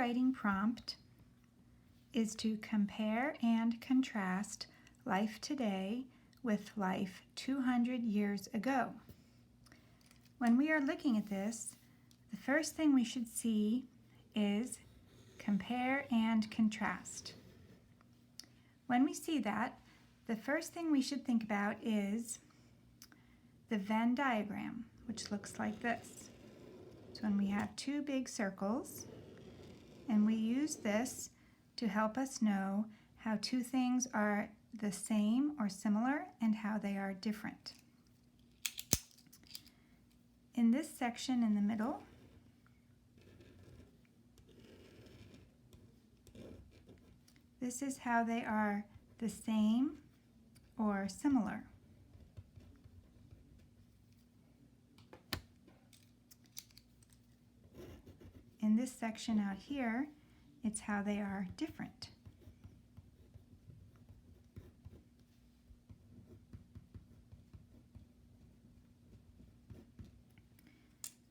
writing prompt is to compare and contrast life today with life 200 years ago. When we are looking at this, the first thing we should see is compare and contrast. When we see that, the first thing we should think about is the Venn diagram, which looks like this. So when we have two big circles, and we use this to help us know how two things are the same or similar and how they are different. In this section in the middle, this is how they are the same or similar. In this section out here, it's how they are different.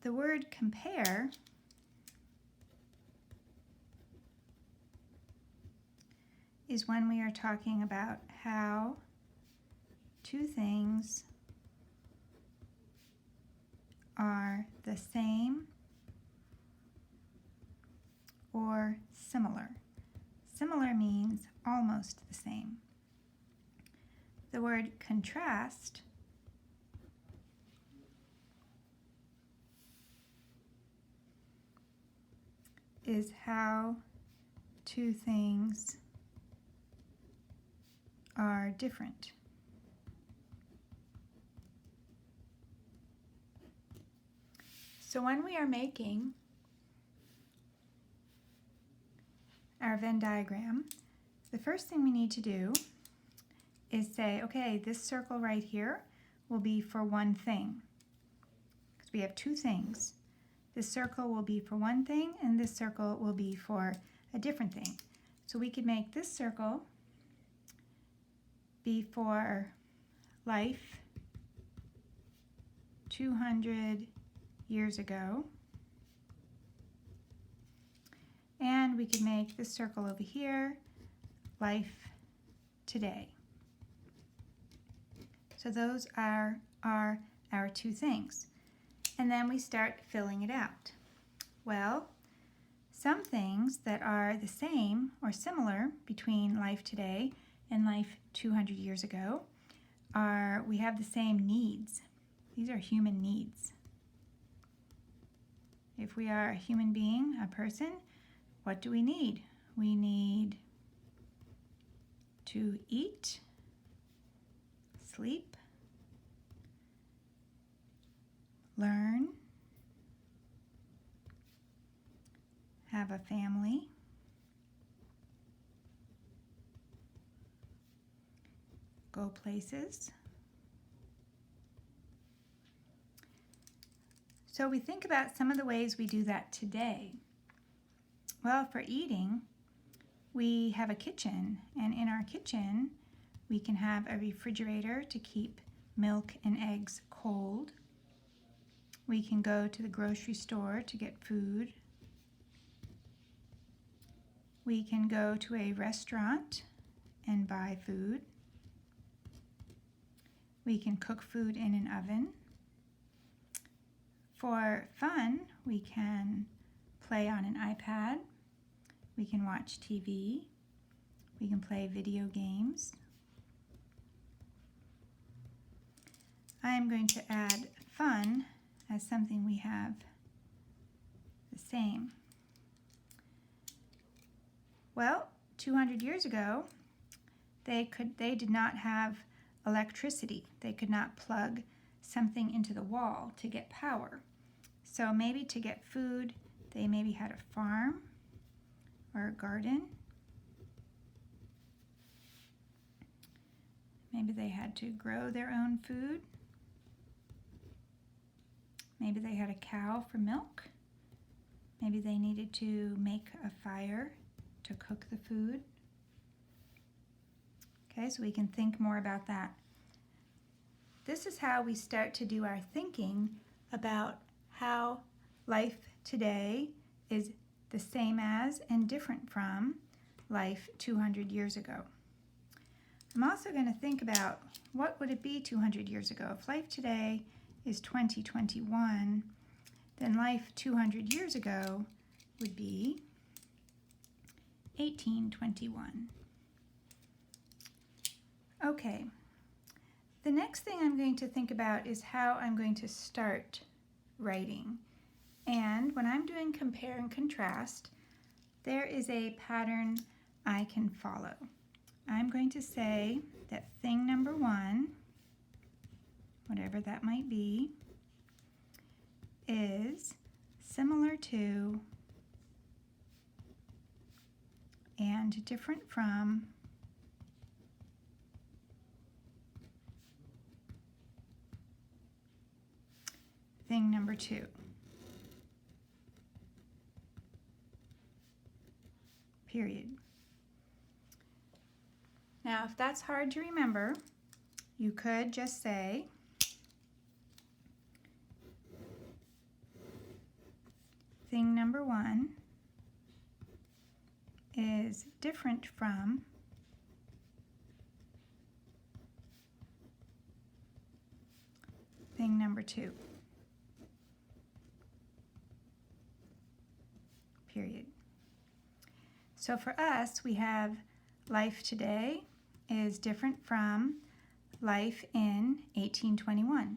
The word compare is when we are talking about how two things are the same or similar. Similar means almost the same. The word contrast is how two things are different. So when we are making our Venn diagram, the first thing we need to do is say, okay, this circle right here will be for one thing, because we have two things. This circle will be for one thing, and this circle will be for a different thing. So we could make this circle be for life 200 years ago. And we could make this circle over here life today. So those are our two things. And then we start filling it out. Well, some things that are the same or similar between life today and life 200 years ago are we have the same needs. These are human needs. If we are a human being, a person, what do we need? We need to eat, sleep, learn, have a family, go places. So we think about some of the ways we do that today. Well, for eating, we have a kitchen, and in our kitchen, we can have a refrigerator to keep milk and eggs cold. We can go to the grocery store to get food. We can go to a restaurant and buy food. We can cook food in an oven. For fun, we can play on an iPad. We can watch TV. We can play video games. I am going to add fun as something we have the same. Well, 200 years ago, they did not have electricity. They could not plug something into the wall to get power. So maybe to get food, they maybe had a farm or a garden. Maybe they had to grow their own food. Maybe they had a cow for milk. Maybe they needed to make a fire to cook the food. Okay, so we can think more about that. This is how we start to do our thinking about how life today is the same as and different from life 200 years ago. I'm also going to think about what would it be 200 years ago. If life today is 2021, then life 200 years ago would be 1821. Okay, the next thing I'm going to think about is how I'm going to start writing. And when I'm doing compare and contrast, there is a pattern I can follow. I'm going to say that thing number one, whatever that might be, is similar to and different from thing number two. Period. Now, if that's hard to remember, you could just say thing number one is different from thing number two. Period. So for us, we have life today is different from life in 1821.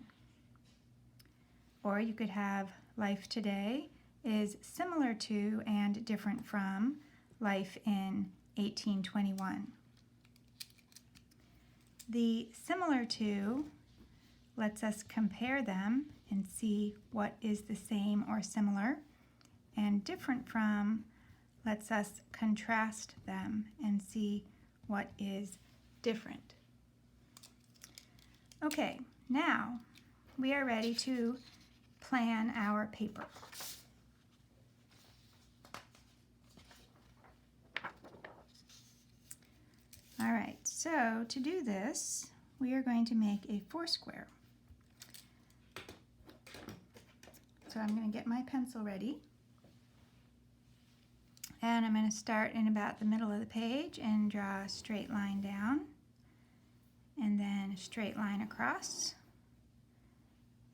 Or you could have life today is similar to and different from life in 1821. The similar to lets us compare them and see what is the same or similar, and different from lets us contrast them and see what is different. Okay, now we are ready to plan our paper. All right, so to do this, we are going to make a foursquare. So I'm going to get my pencil ready. And I'm going to start in about the middle of the page and draw a straight line down, and then a straight line across.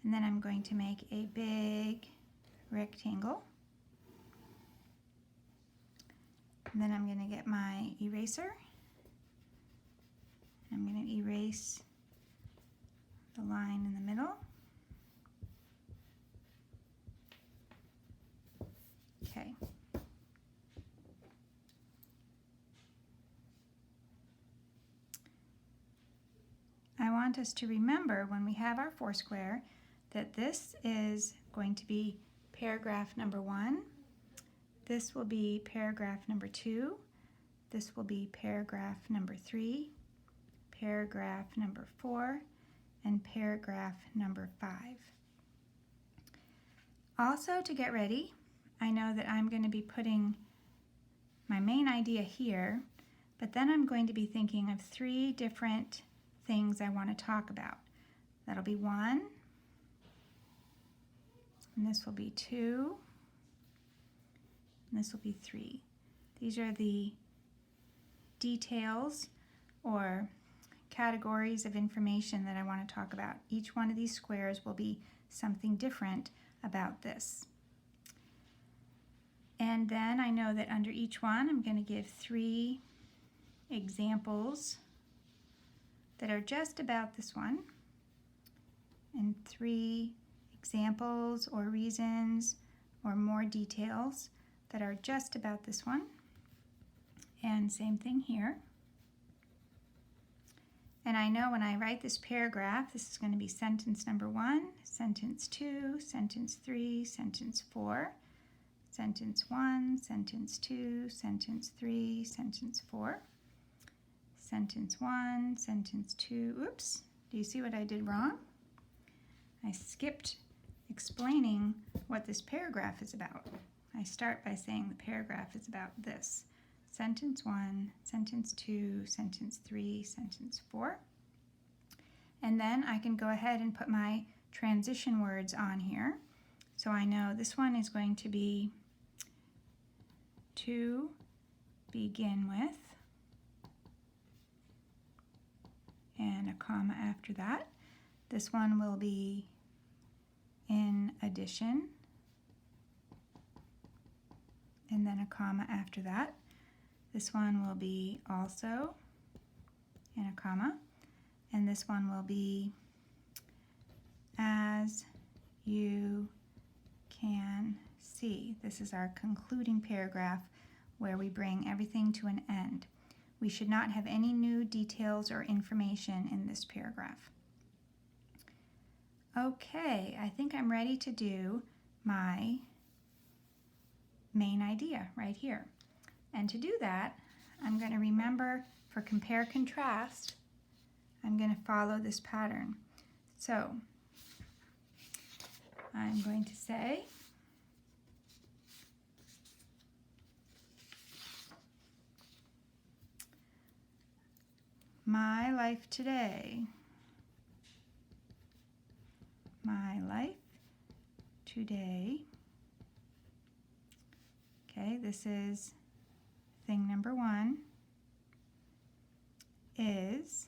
And then I'm going to make a big rectangle. And then I'm going to get my eraser. I'm going to erase the line in the middle. Okay. I want us to remember when we have our foursquare that this is going to be paragraph number 1. This will be paragraph number 2. This will be paragraph number 3, paragraph number 4, and paragraph number 5. Also, to get ready, I know that I'm going to be putting my main idea here, but then I'm going to be thinking of 3 different things I want to talk about. That'll be 1, and this will be 2, and this will be 3. These are the details or categories of information that I want to talk about. Each one of these squares will be something different about this. And then I know that under each one I'm going to give 3 examples that are just about this one, and 3 examples or reasons or more details that are just about this one. And same thing here. And I know when I write this paragraph, this is going to be sentence number 1, sentence 2, sentence 3, sentence 4, sentence 1, sentence 2, sentence 3, sentence 4, sentence 1, sentence 2. Oops, do you see what I did wrong? I skipped explaining what this paragraph is about. I start by saying the paragraph is about this. Sentence 1, sentence 2, sentence 3, sentence 4. And then I can go ahead and put my transition words on here. So I know this one is going to be to begin with, and a comma after that. This one will be in addition, and then a comma after that. This one will be also, and a comma, and this one will be as you can see. This is our concluding paragraph where we bring everything to an end. We should not have any new details or information in this paragraph. Okay, I think I'm ready to do my main idea right here. And to do that, I'm going to remember for compare contrast, I'm going to follow this pattern. So I'm going to say my life today. My life today. Okay, this is thing number one, is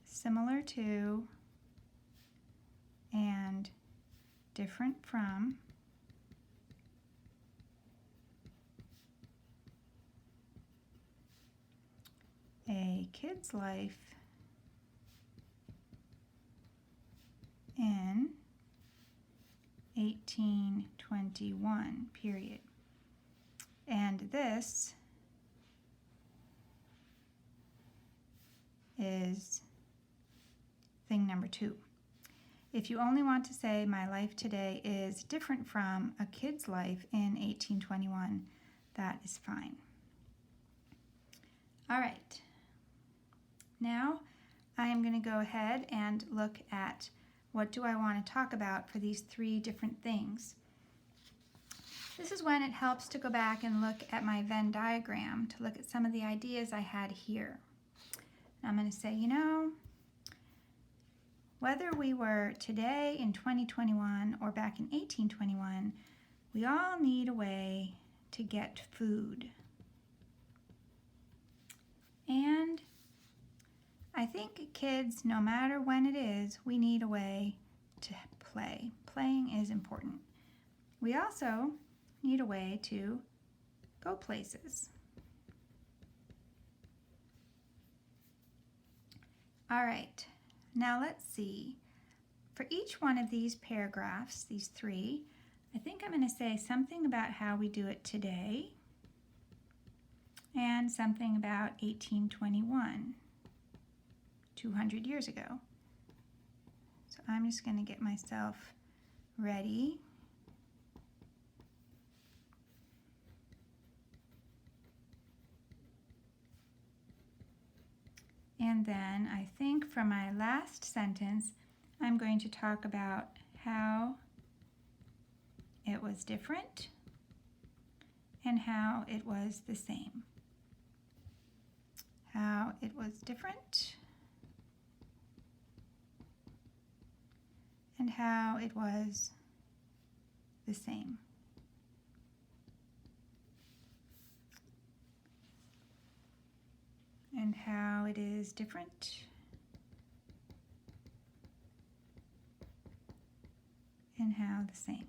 similar to and different from a kid's life in 1821, period. And this is thing number two. If you only want to say my life today is different from a kid's life in 1821, that is fine. All right. Now I am going to go ahead and look at what do I want to talk about for these three different things. This is when it helps to go back and look at my Venn diagram to look at some of the ideas I had here. I'm going to say, you know, whether we were today in 2021 or back in 1821, we all need a way to get food. And I think kids, no matter when it is, we need a way to play. Playing is important. We also need a way to go places. All right, now let's see. For each one of these paragraphs, these three, I think I'm going to say something about how we do it today and something about 1821. 200 years ago. So I'm just going to get myself ready. And then I think for my last sentence, I'm going to talk about how it was different and how it was the same. How it was different and how it was the same. And how it is different and how the same.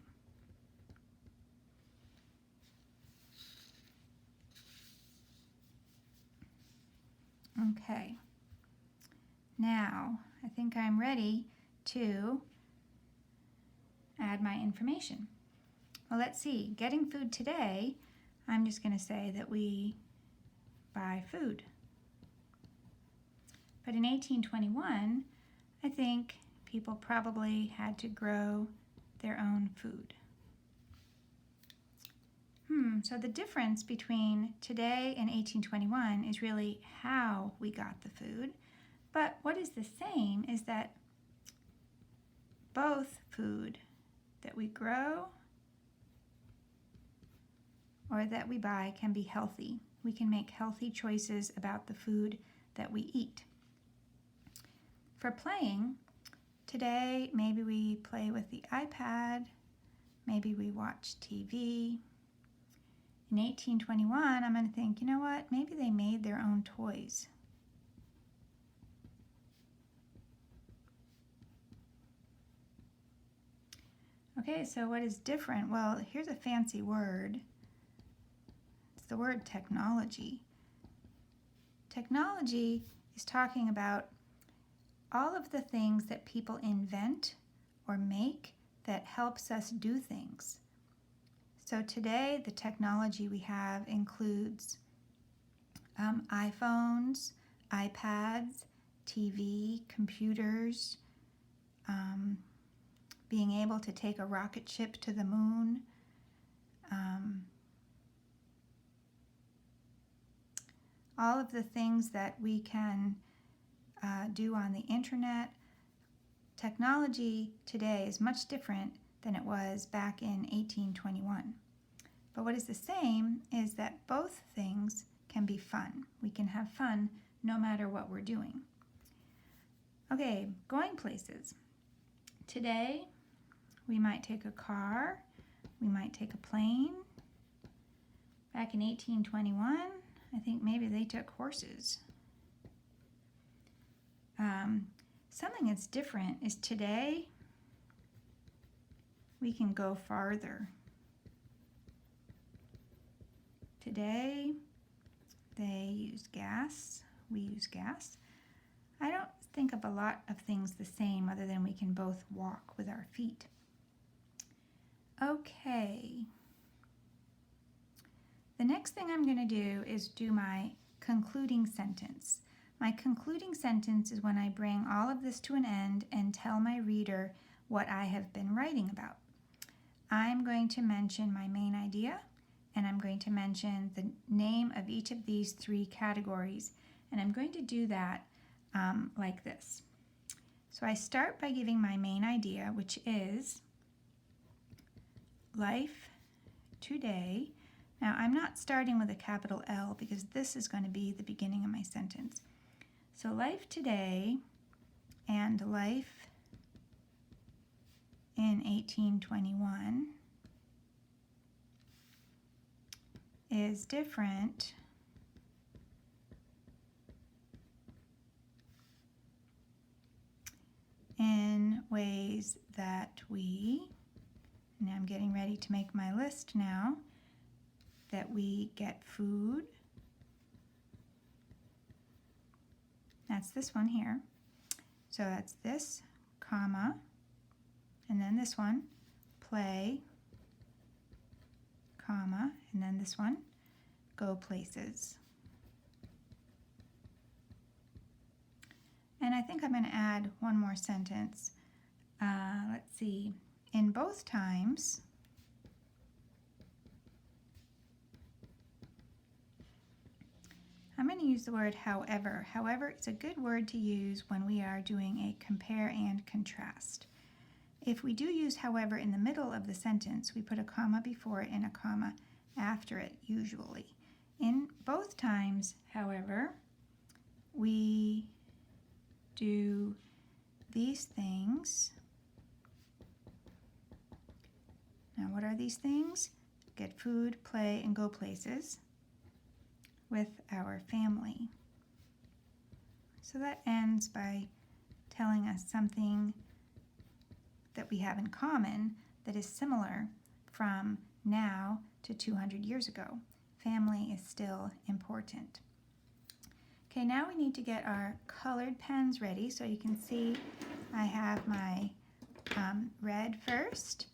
Okay. Now, I think I'm ready to add my information. Well, let's see. Getting food today, I'm just going to say that we buy food. But in 1821, I think people probably had to grow their own food. So the difference between today and 1821 is really how we got the food. But what is the same is that both food that we grow or that we buy can be healthy. We can make healthy choices about the food that we eat. For playing, today maybe we play with the iPad, maybe we watch TV, In 1821, I'm going to think, you know what, maybe they made their own toys. Okay, so what is different? Well, here's a fancy word. It's the word technology. Technology is talking about all of the things that people invent or make that helps us do things. So today, the technology we have includes iPhones, iPads, TV, computers, being able to take a rocket ship to the moon, all of the things that we can do on the internet. Technology today is much different than it was back in 1821. But what is the same is that both things can be fun. We can have fun no matter what we're doing. Okay, going places. Today, we might take a car, we might take a plane. Back in 1821, I think maybe they took horses. Something that's different is today, we can go farther. Today, they use gas, we use gas. I don't think of a lot of things the same other than we can both walk with our feet. Okay. The next thing I'm going to do is do my concluding sentence. My concluding sentence is when I bring all of this to an end and tell my reader what I have been writing about. I'm going to mention my main idea, and I'm going to mention the name of each of these three categories, and I'm going to do that like this. So I start by giving my main idea, which is life today. Now, I'm not starting with a capital L because this is going to be the beginning of my sentence. So life today and life in 1821 is different in ways that we, and I'm getting ready to make my list now, that we get food. That's this one here. So that's this, comma, and then this one, play, comma, and then this one, go places. And I think I'm going to add one more sentence. Let's see. In both times, I'm going to use the word however. However, it's a good word to use when we are doing a compare and contrast. If we do use however in the middle of the sentence, we put a comma before it and a comma after it, usually. In both times, however, we do these things. Now, what are these things? Get food, play, and go places with our family. So that ends by telling us something that we have in common that is similar from now to 200 years ago. Family is still important. Okay, now we need to get our colored pens ready. So you can see I have my red first,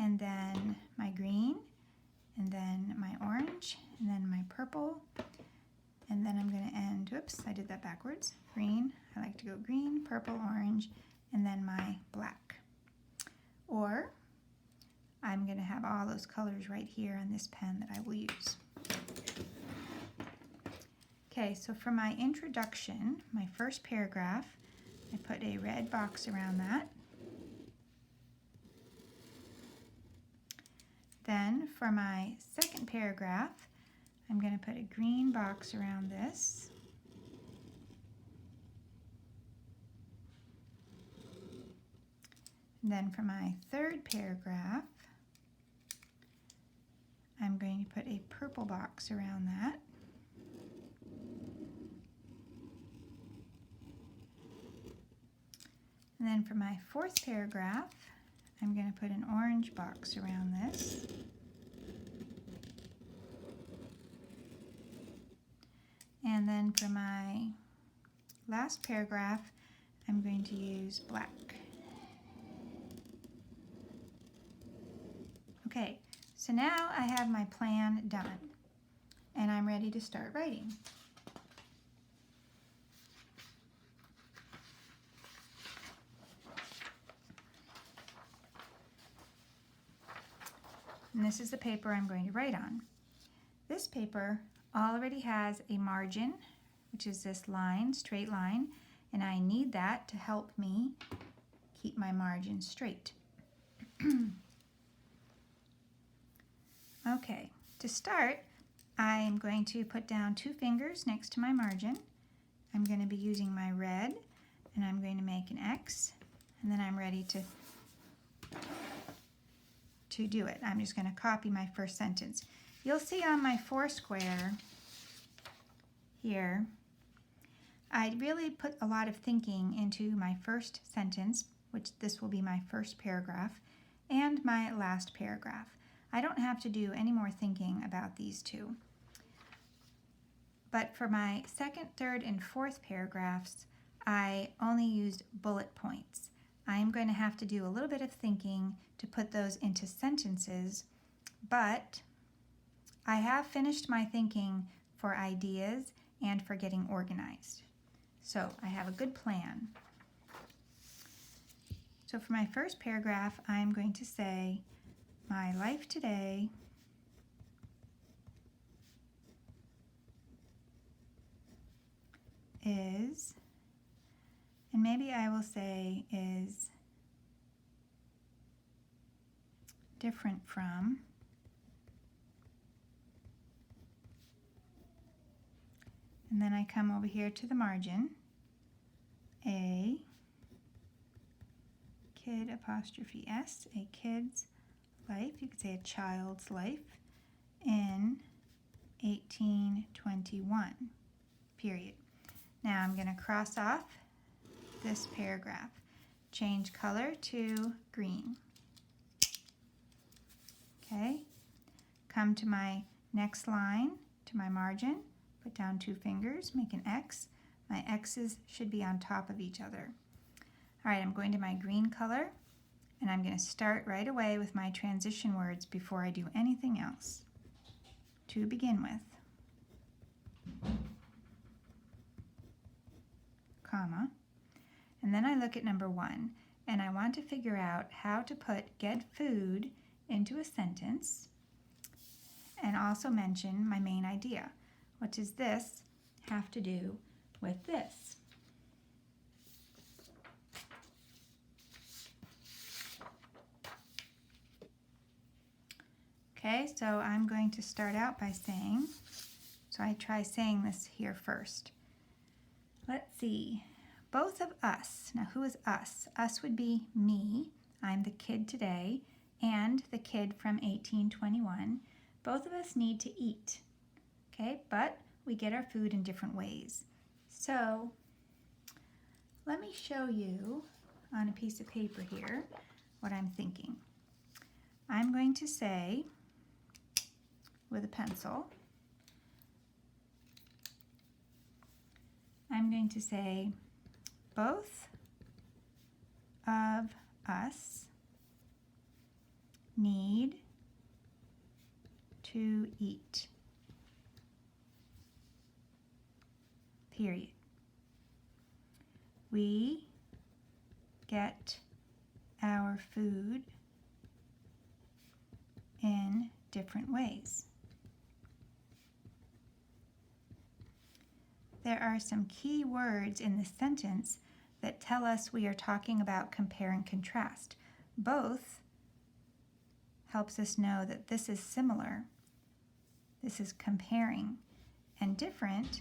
and then my green, and then my orange, and then my purple, and then I'm going to end, whoops, I did that backwards, green, I like to go green, purple, orange, and then my black. Or I'm going to have all those colors right here on this pen that I will use. Okay, so for my introduction, my first paragraph, I put a red box around that. Then for my second paragraph, I'm going to put a green box around this. And then for my third paragraph, I'm going me put a purple box around that. And then for my fourth paragraph, I'm going to put an orange box around this. And then for my last paragraph, I'm going to use black. Okay, so now I have my plan done, and I'm ready to start writing. And this is the paper I'm going to write on. This paper already has a margin, which is this line, straight line, and I need that to help me keep my margin straight. Okay, to start, I'm going to put down 2 fingers next to my margin. I'm going to be using my red, and I'm going to make an X, and then I'm ready to do it. I'm just going to copy my first sentence. You'll see on my 4 square here, I really put a lot of thinking into my first sentence, which this will be my first paragraph, and my last paragraph. I don't have to do any more thinking about these 2. But for my second, third, and fourth paragraphs, I only used bullet points. I'm going to have to do a little bit of thinking to put those into sentences, but I have finished my thinking for ideas and for getting organized. So I have a good plan. So for my first paragraph, I'm going to say, my life today is, and maybe I will say is different from, and then I come over here to the margin, a kid apostrophe S, a kid's life, you could say a child's life, in 1821, period. Now I'm going to cross off this paragraph. Change color to green. Okay, come to my next line, to my margin, put down 2 fingers, make an X. My X's should be on top of each other. All right, I'm going to my green color, and I'm going to start right away with my transition words before I do anything else. To begin with, comma, and then I look at number 1, and I want to figure out how to put get food into a sentence and also mention my main idea. What does this have to do with this? Okay, so I'm going to start out by saying, so I try saying this here first. Let's see, both of us, now who is us? Us would be me, I'm the kid today, and the kid from 1821. Both of us need to eat, okay, but we get our food in different ways. So let me show you on a piece of paper here what I'm thinking. I'm going to say, with a pencil, I'm going to say, both of us need to eat, period. We get our food in different ways. There are some key words in this sentence that tell us we are talking about compare and contrast. Both helps us know that this is similar, this is comparing, and different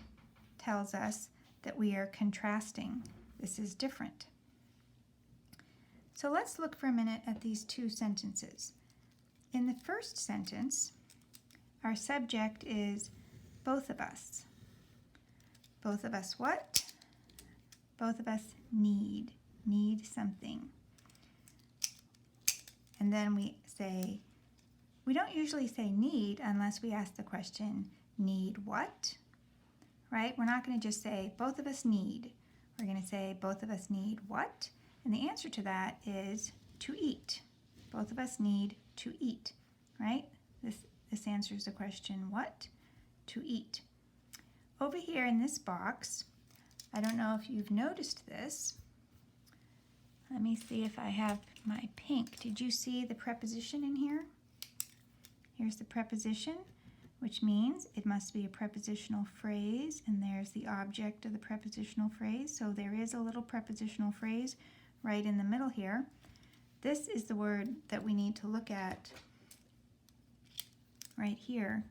tells us that we are contrasting. This is different. So let's look for a minute at these 2 sentences. In the first sentence, our subject is both of us. Both of us what? Both of us need something. And then we say, we don't usually say need unless we ask the question, need what? Right? We're not going to just say both of us need. We're going to say both of us need what? And the answer to that is to eat. Both of us need to eat, right? This answers the question what? To eat. Over here in this box, I don't know if you've noticed this. Let me see if I have my pink. Did you see the preposition in here? Here's the preposition, which means it must be a prepositional phrase, and there's the object of the prepositional phrase. So there is a little prepositional phrase right in the middle here. This is the word that we need to look at right here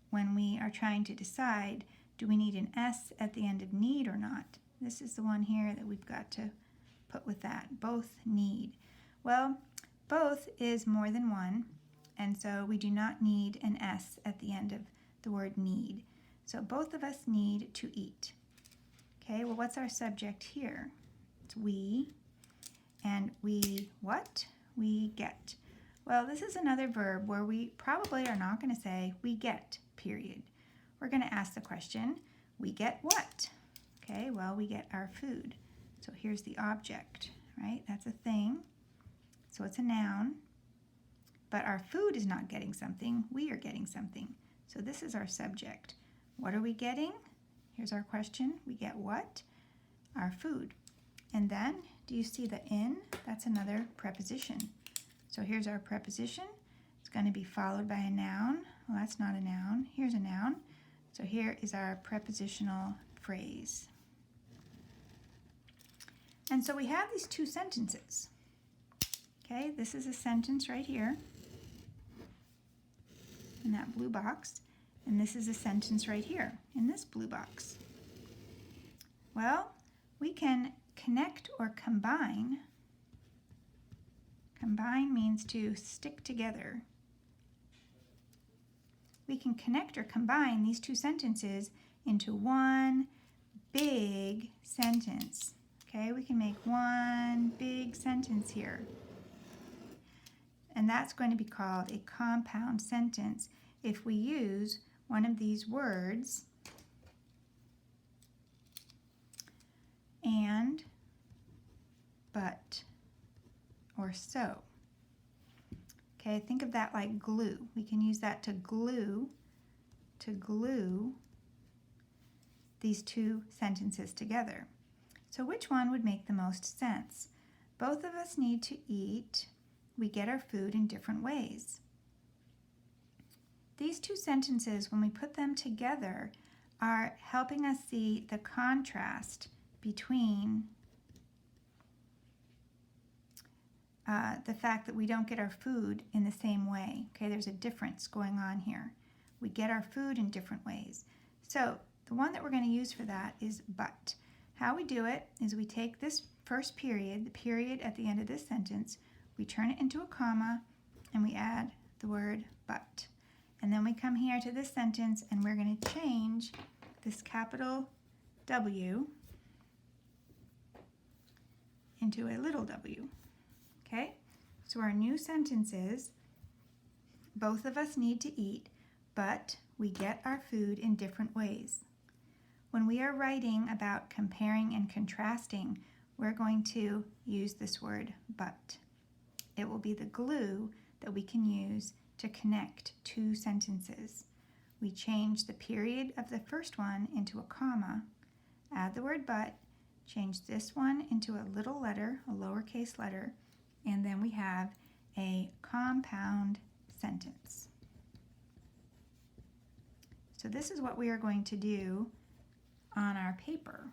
when we are trying to decide, do we need an S at the end of need or not? This is the one here that we've got to put with that. Both need. Well, both is more than one, and so we do not need an S at the end of the word need. So both of us need to eat. Okay, well, what's our subject here? It's we, and we what? We get. Well, this is another verb where we probably are not going to say we get, period. We're going to ask the question, we get what? Okay, well, we get our food. So here's the object, right? That's a thing. So it's a noun. But our food is not getting something. We are getting something. So this is our subject. What are we getting? Here's our question. We get what? Our food. And then, do you see the in? That's another preposition. So here's our preposition. It's going to be followed by a noun. Well, that's not a noun. Here's a noun. So here is our prepositional phrase. And so we have these two sentences. Okay, this is a sentence right here in that blue box, and this is a sentence right here in this blue box. Well, we can connect or combine. Combine means to stick together. We can connect or combine these two sentences into one big sentence. Okay, we can make one big sentence here. And that's going to be called a compound sentence if we use one of these words, and, but, or so. Okay, think of that like glue. We can use that to glue these two sentences together. So which one would make the most sense? Both of us need to eat. We get our food in different ways. These two sentences, when we put them together, are helping us see the contrast between the fact that we don't get our food in the same way. Okay, there's a difference going on here. We get our food in different ways. So the one that we're going to use for that is but. How we do it is we take this first period, the period at the end of this sentence, we turn it into a comma, and we add the word but. And then we come here to this sentence, and we're going to change this capital W into a little w. Okay? So our new sentence is, both of us need to eat, but we get our food in different ways. When we are writing about comparing and contrasting, we're going to use this word but. It will be the glue that we can use to connect two sentences. We change the period of the first one into a comma, add the word but, change this one into a little letter, a lowercase letter, and then we have a compound sentence. So this is what we are going to do on our paper.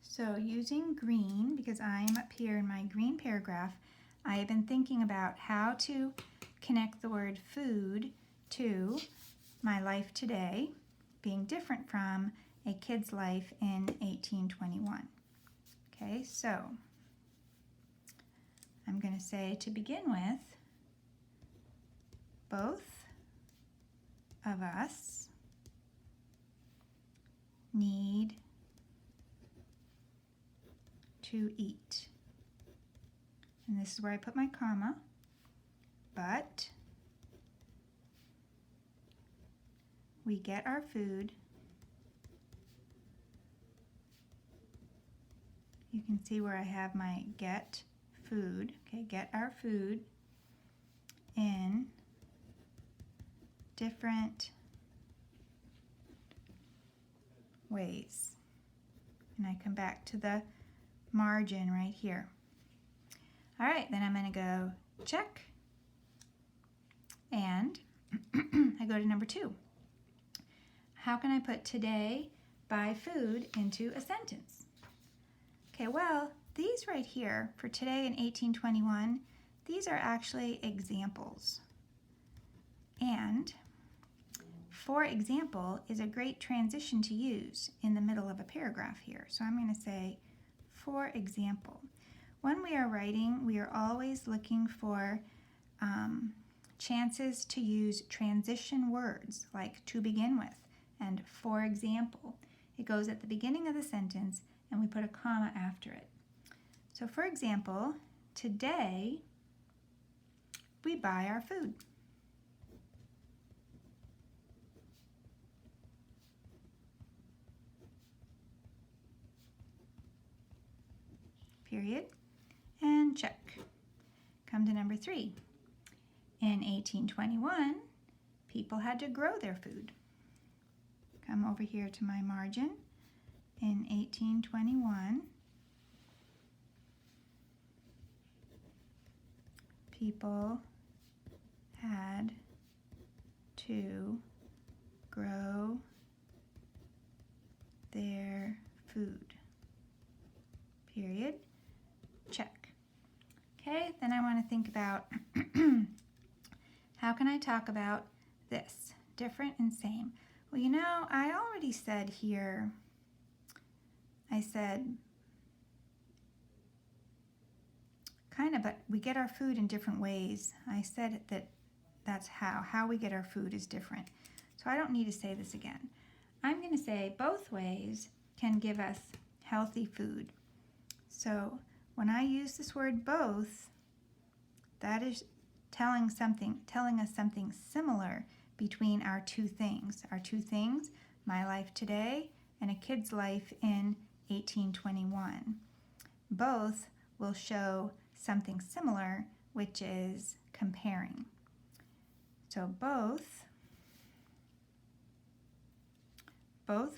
So using green, because I am up here in my green paragraph, I have been thinking about how to connect the word food to my life today, being different from a kid's life in 1821. Okay, so I'm going to say, to begin with, both of us need to eat. And this is where I put my comma, but we get our food. You can see where I have my get food, okay, get our food in different ways. And I come back to the margin right here. All right, then I'm going to go check, and I go to number 2. How can I put today buy food into a sentence? Okay, well, these right here for today in 1821, these are actually examples. And for example is a great transition to use in the middle of a paragraph here. So I'm going to say, for example. When we are writing, we are always looking for chances to use transition words like to begin with and for example. It goes at the beginning of the sentence and we put a comma after it. So for example, today we buy our food. Period. And check. Come to number 3. In 1821, people had to grow their food. Come over here to my margin. In 1821, people had to grow their food. Period. Check. Okay, then I want to think about how can I talk about this? Different and same. Well, you know, I already said here, I said kind of, but we get our food in different ways. I said that that's how we get our food is different. So I don't need to say this again. I'm going to say both ways can give us healthy food. So when I use this word both, that is telling us something similar between our two things. Our two things, my life today and a kid's life in 1821. Both will show something similar, which is comparing. So both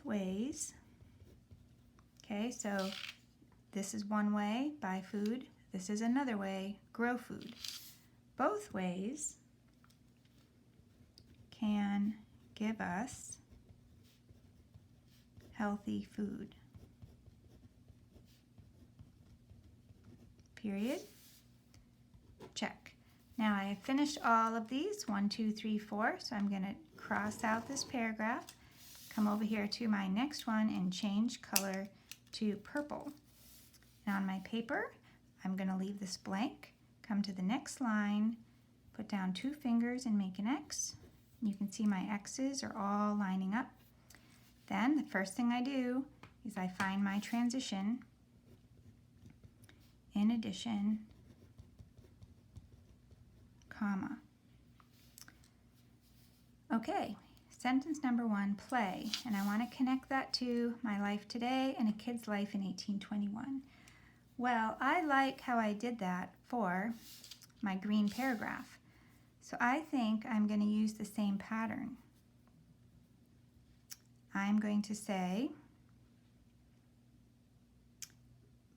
ways. Okay, so this is one way, buy food. This is another way, grow food. Both ways can give us healthy food. Period. Check. Now I have finished all of these, 1, 2, 3, 4, so I'm going to cross out this paragraph, come over here to my next one and change color to purple. Now on my paper, I'm going to leave this blank, come to the next line, put down 2 fingers and make an X. You can see my X's are all lining up. Then the first thing I do is I find my transition, in addition, comma. Okay, sentence number 1, play, and I want to connect that to my life today and a kid's life in 1821. Well, I like how I did that for my green paragraph. So I think I'm going to use the same pattern. I'm going to say,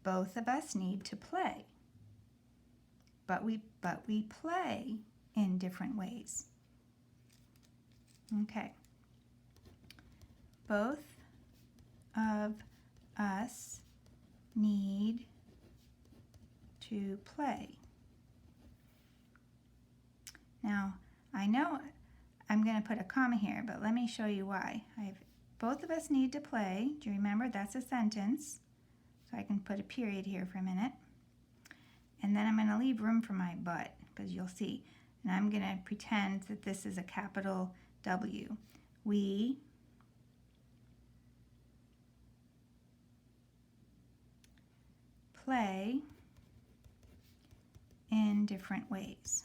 both of us need to play, but we play in different ways. Okay. Both of us need to play. Now, I know I'm going to put a comma here, but let me show you why. Both of us need to play. Do you remember that's a sentence? So I can put a period here for a minute. And then I'm going to leave room for my but, because you'll see. And I'm going to pretend that this is a capital W. We play in different ways.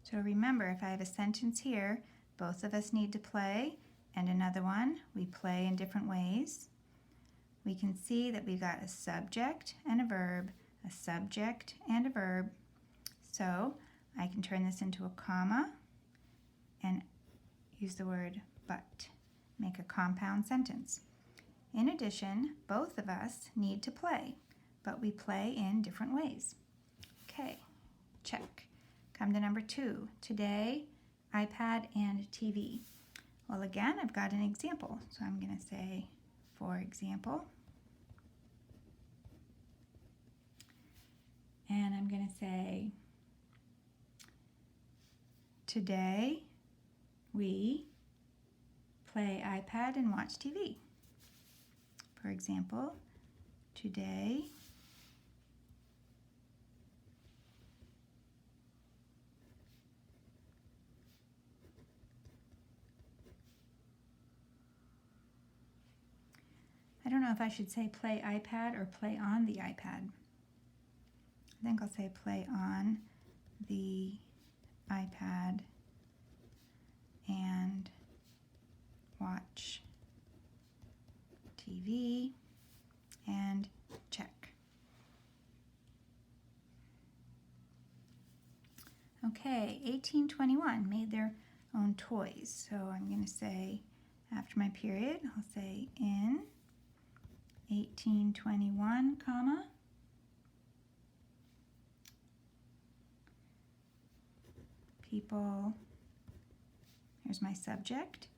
So remember, if I have a sentence here, both of us need to play, and another one, we play in different ways. We can see that we've got a subject and a verb, a subject and a verb. So I can turn this into a comma and use the word but. Make a compound sentence. In addition, both of us need to play, but we play in different ways. Okay, check. Come to number 2. Today, iPad and TV. Well, again, I've got an example. So I'm going to say, for example. And I'm going to say, today we play iPad and watch TV. For example, today I don't know if I should say play iPad or play on the iPad. I think I'll say play on the iPad and watch TV and check. Okay, 1821 made their own toys. So I'm going to say, after my period, I'll say in 1821, comma, people, here's my subject,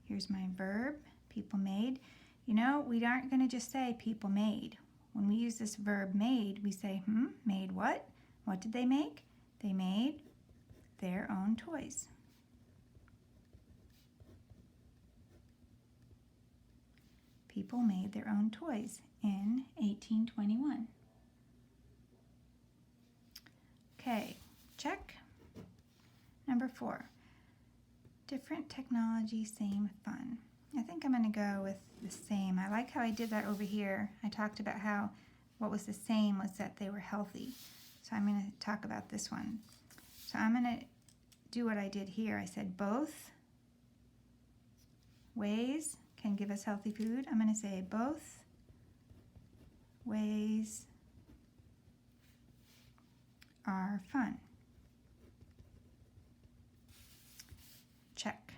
here's my verb, people made. You know, we aren't going to just say people made. When we use this verb made, we say, made what? What did they make? They made their own toys. People made their own toys in 1821. Okay, check. Number 4, different technology, same fun. I think I'm going to go with the same. I like how I did that over here. I talked about how what was the same was that they were healthy. So I'm going to talk about this one. So I'm going to do what I did here. I said both ways can give us healthy food. I'm going to say both ways are fun. Check.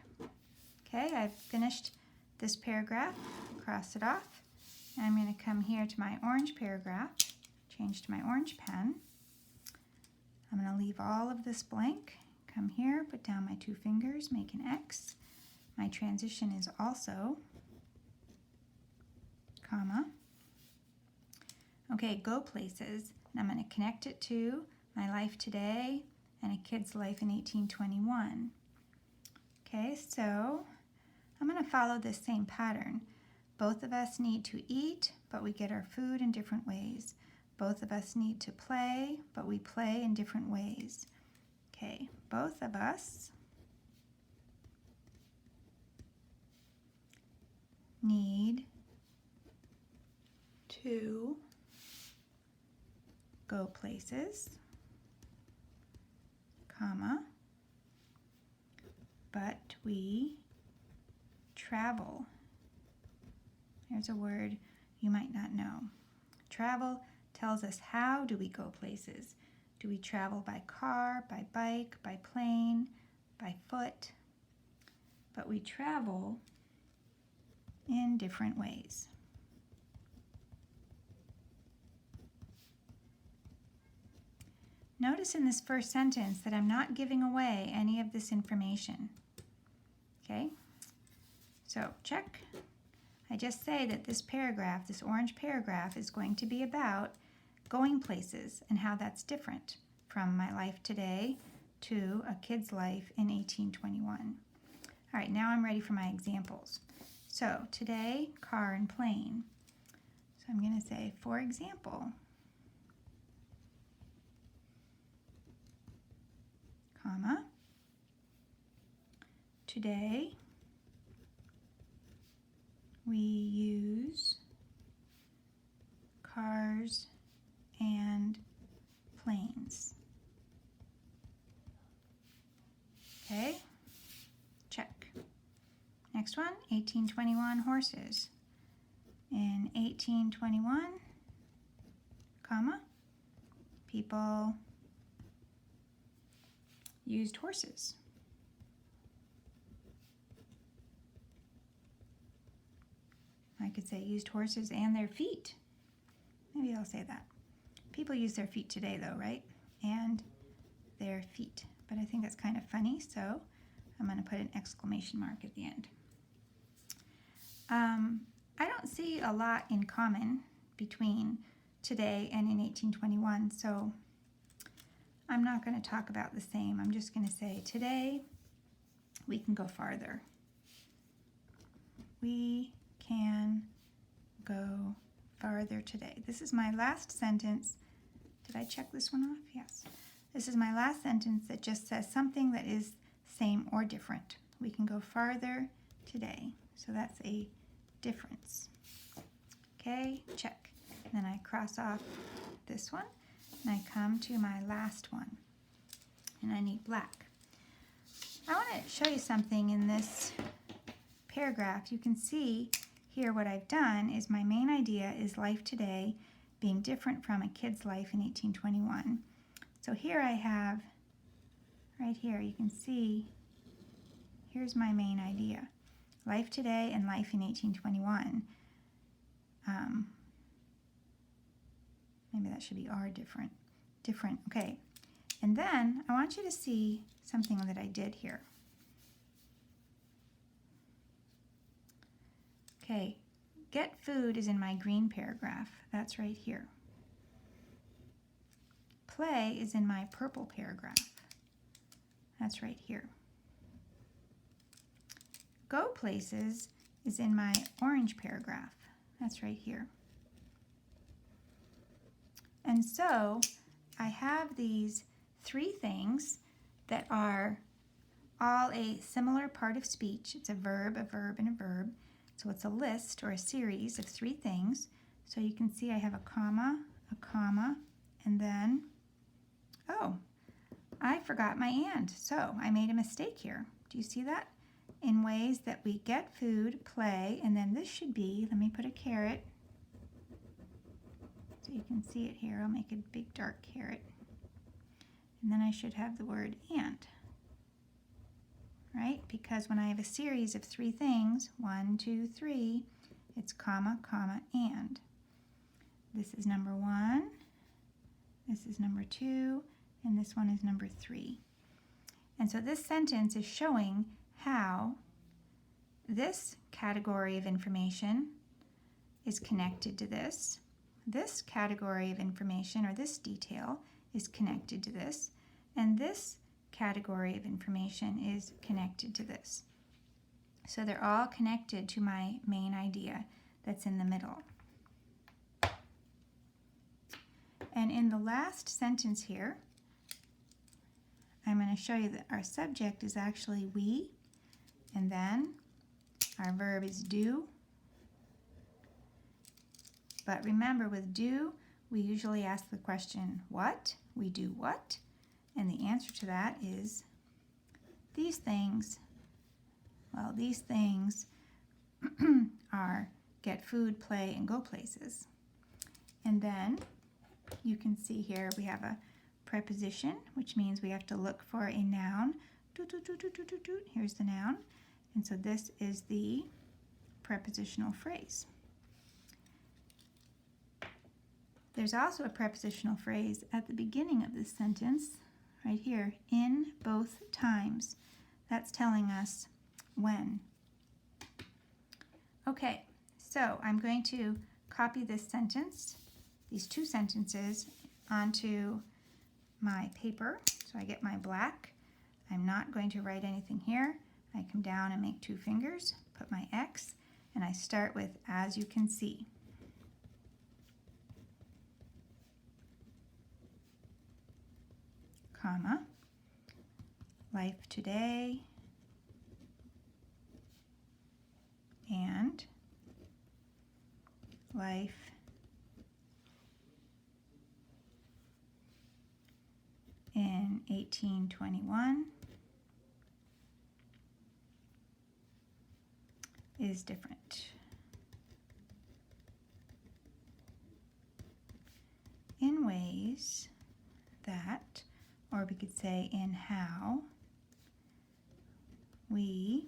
Okay, I've finished this paragraph, cross it off, and I'm going to come here to my orange paragraph, change to my orange pen. I'm going to leave all of this blank, come here, put down my 2 fingers, make an X. My transition is also, comma. Okay, go places, and I'm going to connect it to my life today and a kid's life in 1821. Okay, so I'm going to follow this same pattern. Both of us need to eat, but we get our food in different ways. Both of us need to play, but we play in different ways. Okay, both of us need to go places, comma, but we travel. There's a word you might not know. Travel tells us how do we go places. Do we travel by car, by bike, by plane, by foot? But we travel in different ways. Notice in this first sentence that I'm not giving away any of this information. Okay? So, check. I just say that this paragraph, this orange paragraph, is going to be about going places and how that's different from my life today to a kid's life in 1821. All right, now I'm ready for my examples. So, today, car and plane. So I'm going to say, for example, comma, today we use cars and planes. Okay, check. Next one, 1821 horses. In 1821, comma, people used horses. I could say used horses and their feet. Maybe I'll say that. People use their feet today though, right? And their feet. But I think that's kind of funny, so I'm going to put an exclamation mark at the end. I don't see a lot in common between today and in 1821, so I'm not going to talk about the same. I'm just going to say today we can go farther. We can go farther today. This is my last sentence. Did I check this one off? Yes. This is my last sentence that just says something that is same or different. We can go farther today. So that's a difference. Okay, check. And then I cross off this one, and I come to my last one. And I need black. I want to show you something in this paragraph. You can see here what I've done is my main idea is life today being different from a kid's life in 1821. So here I have, right here, you can see, here's my main idea. Life today and life in 1821. Maybe that should be R different. Different, okay. And then I want you to see something that I did here. Okay, get food is in my green paragraph. That's right here. Play is in my purple paragraph. That's right here. Go places is in my orange paragraph. That's right here. And so I have these three things that are all a similar part of speech. It's a verb, and a verb. So it's a list or a series of three things. So you can see I have a comma, and then, oh, I forgot my and. So I made a mistake here. Do you see that? In ways that we get food, play, and then this should be, let me put a caret. So you can see it here. I'll make a big dark caret. And then I should have the word and. Right? Because when I have a series of three things, 1, 2, 3, it's comma, and. This is number 1, this is number 2, and this one is number 3. And so this sentence is showing how this category of information is connected to this. This category of information, or this detail, is connected to this. And this category of information is connected to this. So they're all connected to my main idea that's in the middle. And in the last sentence here, I'm going to show you that our subject is actually we, and then our verb is do. But remember, with do, we usually ask the question, what? We do what? And the answer to that is these things. Well, these things are get food, play, and go places. And then you can see here we have a preposition, which means we have to look for a noun. Here's the noun. And so this is the prepositional phrase. There's also a prepositional phrase at the beginning of this sentence, right here, in both times. That's telling us when. Okay, so I'm going to copy this sentence, these two sentences, onto my paper. So I get my black. I'm not going to write anything here. I come down and make 2 fingers, put my X, and I start with as you can see. comma, life today, and life in 1821 is different. In ways that, or we could say in how, we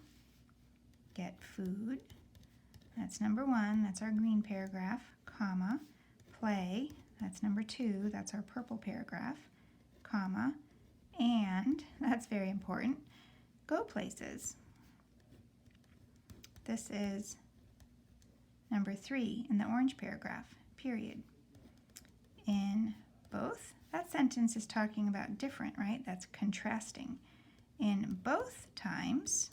get food. That's number 1, that's our green paragraph, comma, play, that's number 2, that's our purple paragraph, comma, and, that's very important, go places. This is number 3 in the orange paragraph, period. In both, that sentence is talking about different, right? That's contrasting. In both times,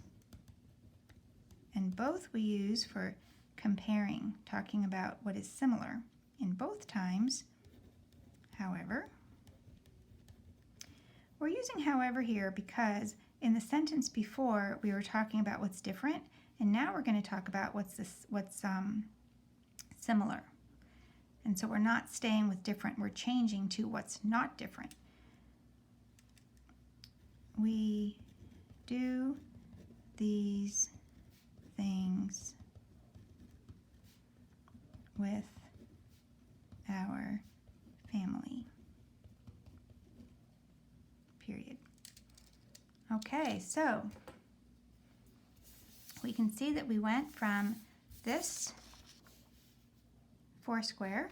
and both we use for comparing, talking about what is similar. In both times, however, we're using however here because in the sentence before we were talking about what's different, and now we're going to talk about what's similar. And so we're not staying with different, we're changing to what's not different. We do these things with our family. Period. Okay, so we can see that we went from this 4 square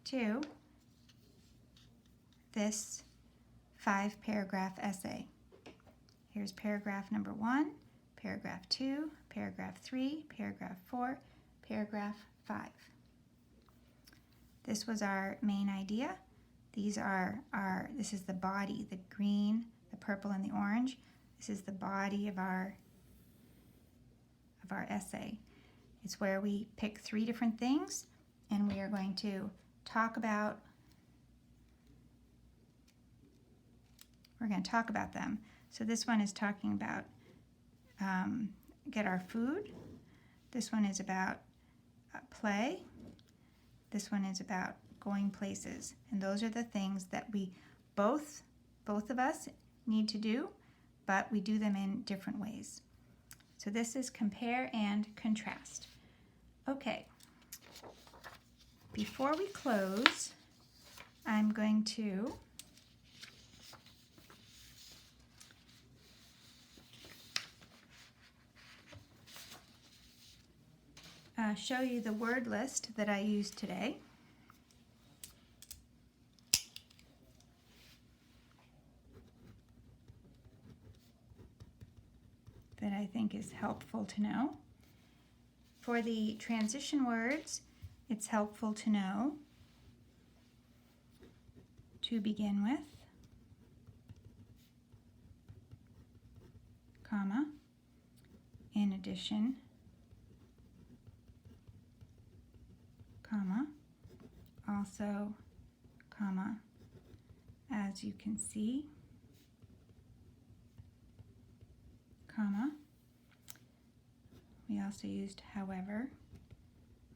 to this 5 paragraph essay. Here's paragraph number 1, paragraph 2, paragraph 3, paragraph 4, paragraph 5. This was our main idea. These are this is the body, the green, the purple, and the orange. This is the body of our essay. It's where we pick 3 different things and we are going to talk about them. So this one is talking about get our food. This one is about play. This one is about going places. And those are the things that we both of us need to do, but we do them in different ways. So this is compare and contrast. Okay. Before we close, I'm going to show you the word list that I used today. That I think is helpful to know. For the transition words, it's helpful to know to begin with, comma, in addition, comma, also, comma, as you can see, comma. We also used however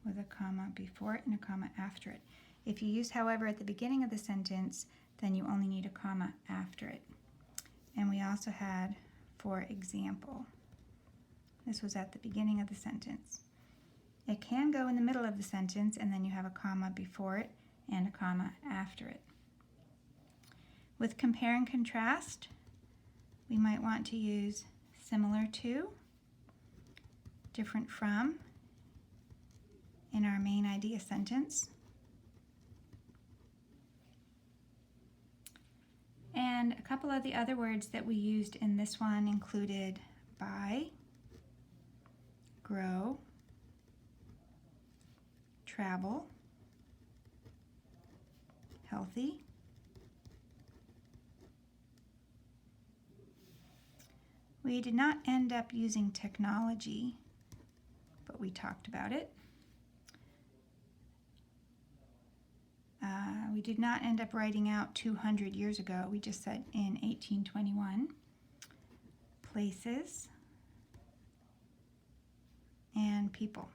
with a comma before it and a comma after it. If you use however at the beginning of the sentence, then you only need a comma after it. And we also had for example. This was at the beginning of the sentence. It can go in the middle of the sentence and then you have a comma before it and a comma after it. With compare and contrast, we might want to use similar to, different from in our main idea sentence. And a couple of the other words that we used in this one included buy, grow, travel, healthy, we did not end up using technology, but we talked about it. We did not end up writing out 200 years ago. We just said in 1821. Places and people.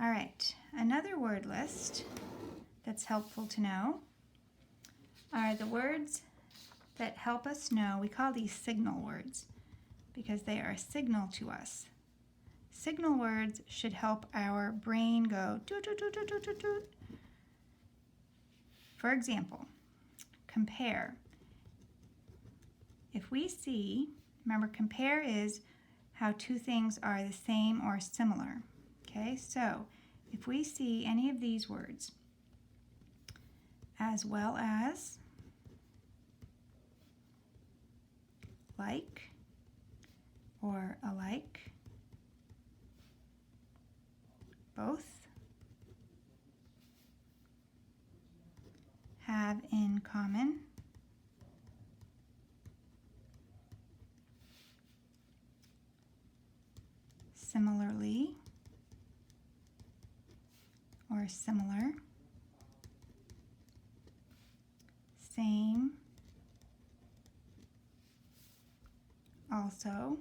All right, another word list that's helpful to know are the words that help us know. We call these signal words because they are a signal to us. Signal words should help our brain go toot, toot, toot, toot, toot, toot. For example, compare. If we see, remember, compare is how two things are the same or similar. Okay, so if we see any of these words, as well as, like, or alike, both, have in common, similarly, or similar, same, also.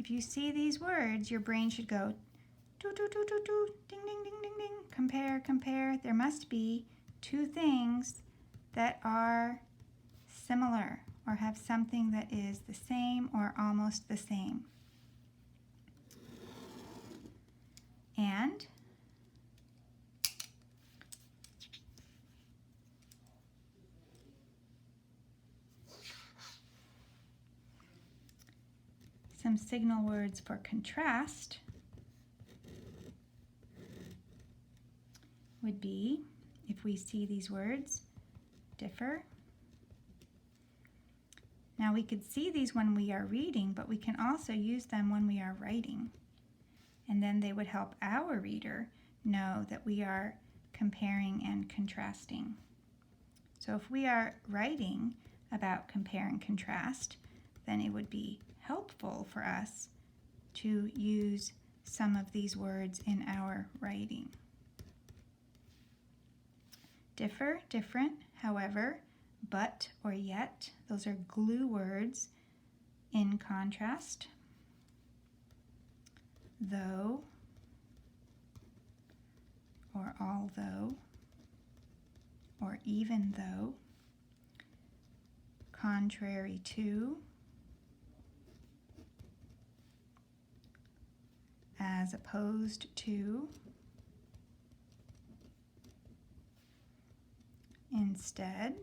If you see these words, your brain should go toot, toot, toot, toot, toot, ding, ding, ding, ding, ding, compare, compare. There must be two things that are similar or have something that is the same or almost the same. And some signal words for contrast would be, if we see these words, differ. Now we could see these when we are reading, but we can also use them when we are writing. And then they would help our reader know that we are comparing and contrasting. So if we are writing about compare and contrast, then it would be helpful for us to use some of these words in our writing. Differ, different, however, but or yet, those are glue words. In contrast, though, or although, or even though, contrary to, as opposed to, instead,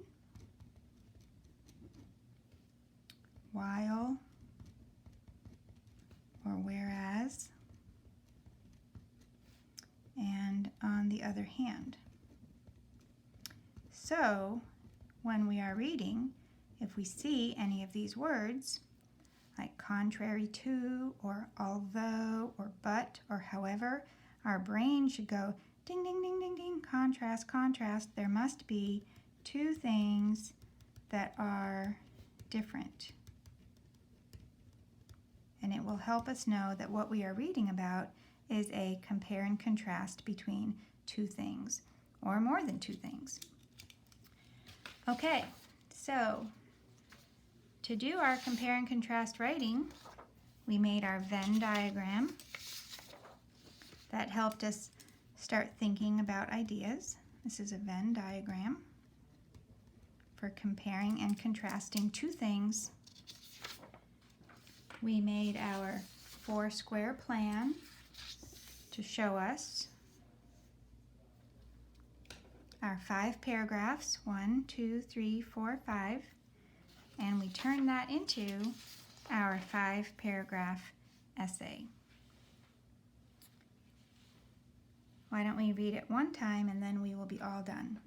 while, or whereas, and on the other hand. So, when we are reading, if we see any of these words, like contrary to, or although, or but, or however, our brain should go ding, ding, ding, ding, ding, contrast, contrast. There must be two things that are different. And it will help us know that what we are reading about is a compare and contrast between two things, or more than two things. Okay, so to do our compare and contrast writing, we made our Venn diagram that helped us start thinking about ideas. This is a Venn diagram for comparing and contrasting two things. We made our 4-square plan to show us our 5 paragraphs, 1, 2, 3, 4, 5, and we turned that into our 5-paragraph essay. Why don't we read it one time and then we will be all done.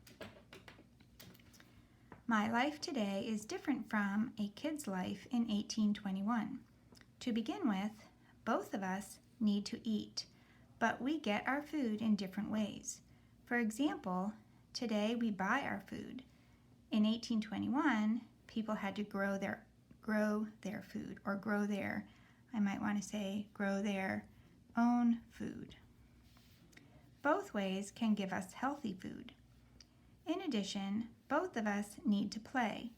My life today is different from a kid's life in 1821. To begin with, both of us need to eat, but we get our food in different ways. For example, today we buy our food. In 1821, people had to grow their food, or grow their own food. Both ways can give us healthy food. In addition, both of us need to play,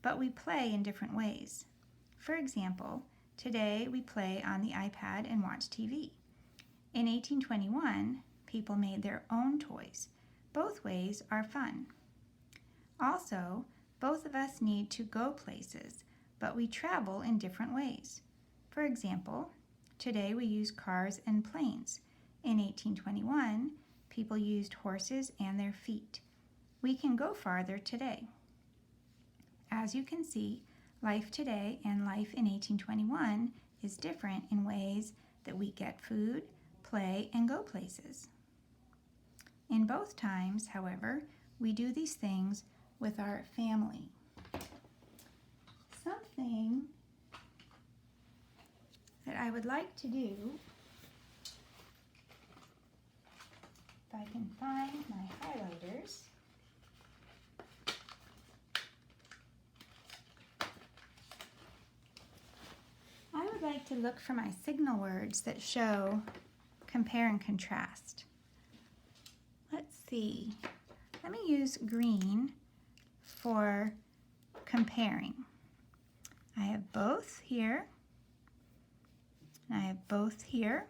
but we play in different ways. For example, today we play on the iPad and watch TV. In 1821, people made their own toys. Both ways are fun. Also, both of us need to go places, but we travel in different ways. For example, today we use cars and planes. In 1821, people used horses and their feet. We can go farther today. As you can see, life today and life in 1821 is different in ways that we get food, play, and go places. In both times, however, we do these things with our family. Something that I would like to do, if I can find my highlighters, I would like to look for my signal words that show compare and contrast. Let's see. Let me use green for comparing. I have both here, and I have both here.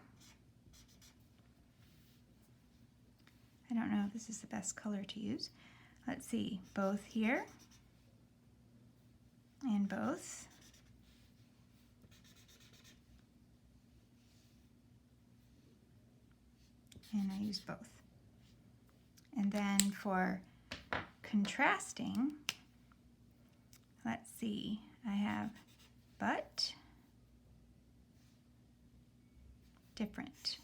I don't know if this is the best color to use. Let's see, both here and both. And I use both. And then for contrasting, let's see, I have but, different.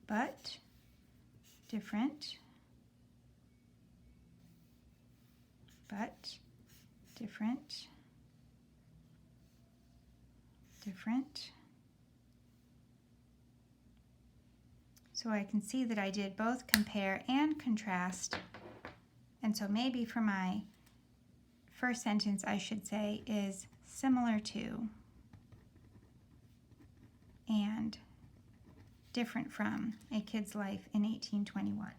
But, different. But, different. Different. So I can see that I did both compare and contrast. And so maybe for my first sentence I should say is similar to and different from A Kid's Life in 1821.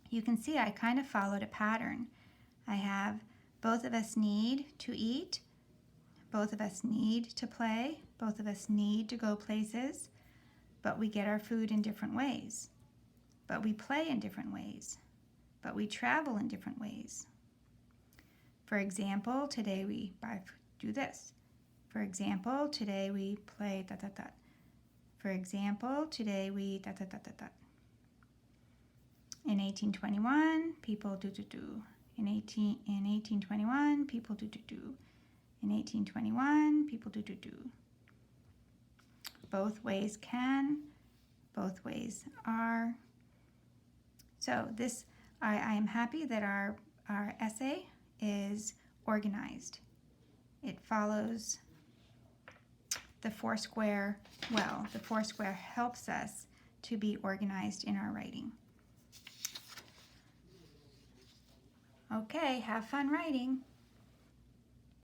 You can see I kind of followed a pattern. I have both of us need to eat, both of us need to play, both of us need to go places, but we get our food in different ways. But we play in different ways. But we travel in different ways. For example, today we do this. For example, today we play da da da. For example, today we da da da da da. In 1821, people do do do. In 1821, people do do do. In 1821, people do do do. Both ways can, both ways are. So this, I am happy that our essay is organized. It follows the Foursquare well. The Foursquare helps us to be organized in our writing. Okay, have fun writing.